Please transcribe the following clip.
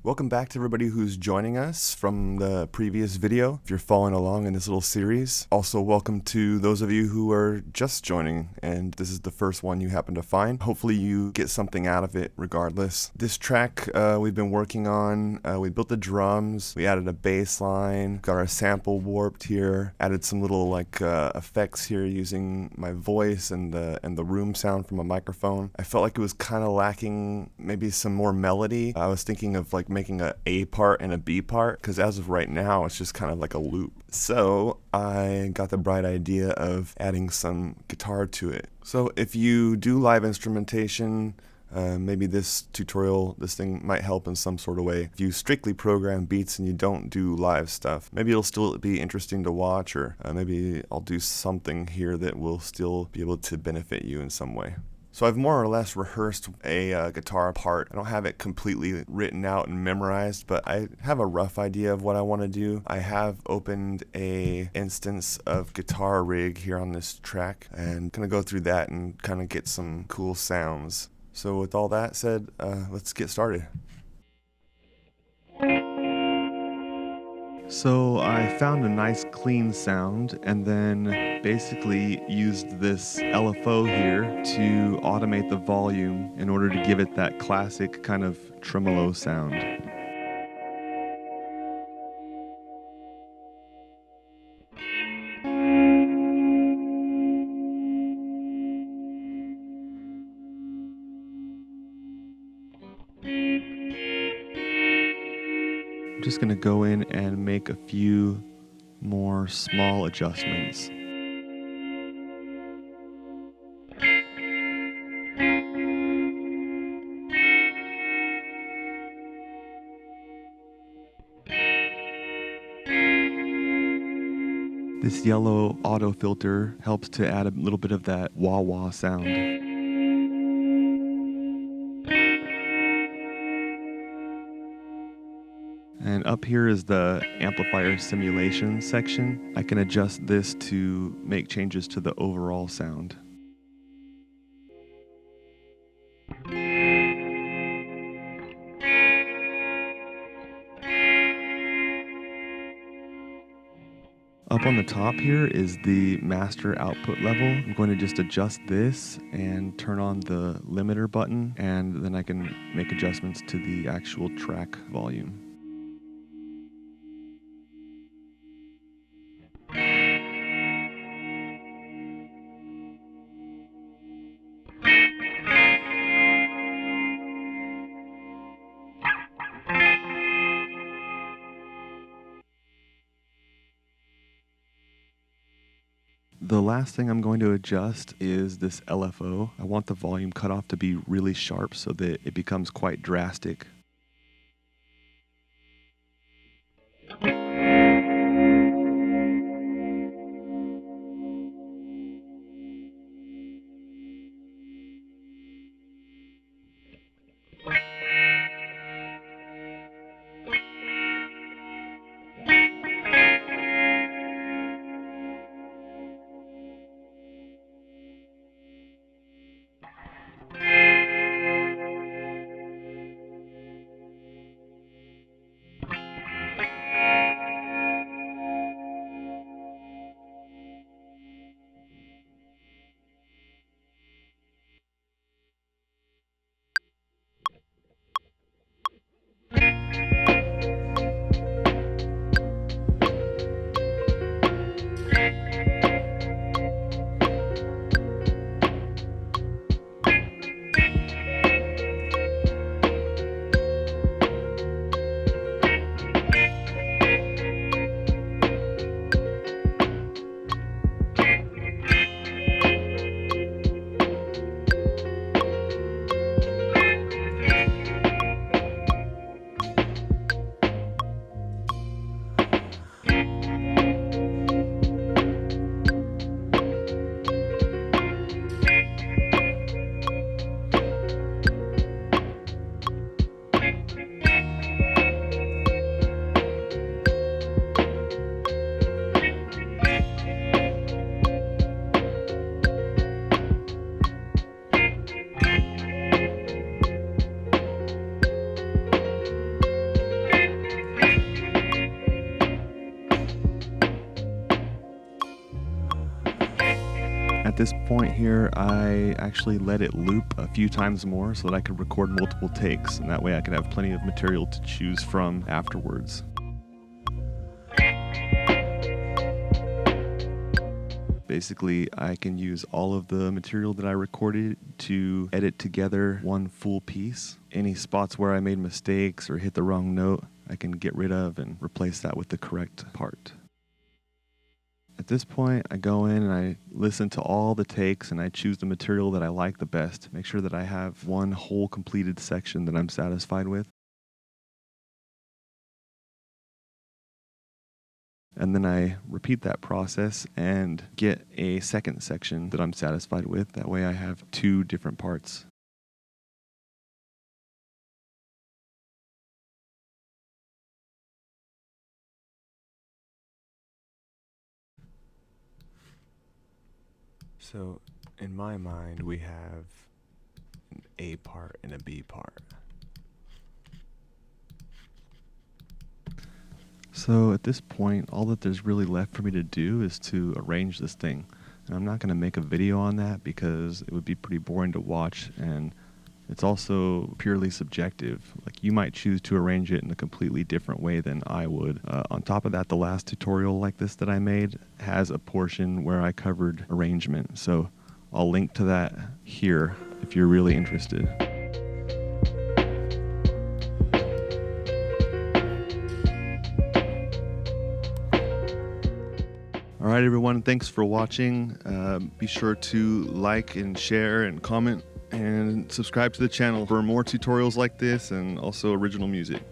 Welcome back to everybody who's joining us from the previous video, if you're following along in this little series. Also, welcome to those of you who are just joining, and this is the first one you happen to find. Hopefully you get something out of it regardless. This track we've been working on, we built the drums, we added a bass line, got our sample warped here, added some little effects here using my voice and the room sound from a microphone. I felt like it was kind of lacking maybe some more melody. I was thinking of making a A part and a B part, because as of right now it's just kind of like a loop. So I got the bright idea of adding some guitar to it. So if you do live instrumentation, maybe this thing might help in some sort of way. If you strictly program beats and you don't do live stuff, maybe it'll still be interesting to watch, or maybe I'll do something here that will still be able to benefit you in some way. So I've more or less rehearsed a guitar part. I don't have it completely written out and memorized, but I have a rough idea of what I want to do. I have opened a instance of Guitar Rig here on this track, and gonna go through that and kind of get some cool sounds. So with all that said, let's get started. So I found a nice clean sound and then basically used this LFO here to automate the volume in order to give it that classic kind of tremolo sound. I'm just going to go in and make a few more small adjustments. This yellow auto filter helps to add a little bit of that wah-wah sound. And up here is the amplifier simulation section. I can adjust this to make changes to the overall sound. Up on the top here is the master output level. I'm going to just adjust this and turn on the limiter button, and then I can make adjustments to the actual track volume. The last thing I'm going to adjust is this LFO. I want the volume cutoff to be really sharp so that it becomes quite drastic. At this point here, I actually let it loop a few times more so that I could record multiple takes, and that way I could have plenty of material to choose from afterwards. Basically, I can use all of the material that I recorded to edit together one full piece. Any spots where I made mistakes or hit the wrong note, I can get rid of and replace that with the correct part. At this point, I go in and I listen to all the takes and I choose the material that I like the best. Make sure that I have one whole completed section that I'm satisfied with. And then I repeat that process and get a second section that I'm satisfied with. That way I have two different parts. So in my mind, we have an A part and a B part. So at this point, all that there's really left for me to do is to arrange this thing. And I'm not going to make a video on that because it would be pretty boring to watch, and it's also purely subjective. Like, you might choose to arrange it in a completely different way than I would. On top of that, the last tutorial like this that I made has a portion where I covered arrangement. So I'll link to that here if you're really interested. All right, everyone, thanks for watching. Be sure to like and share and comment and subscribe to the channel for more tutorials like this and also original music.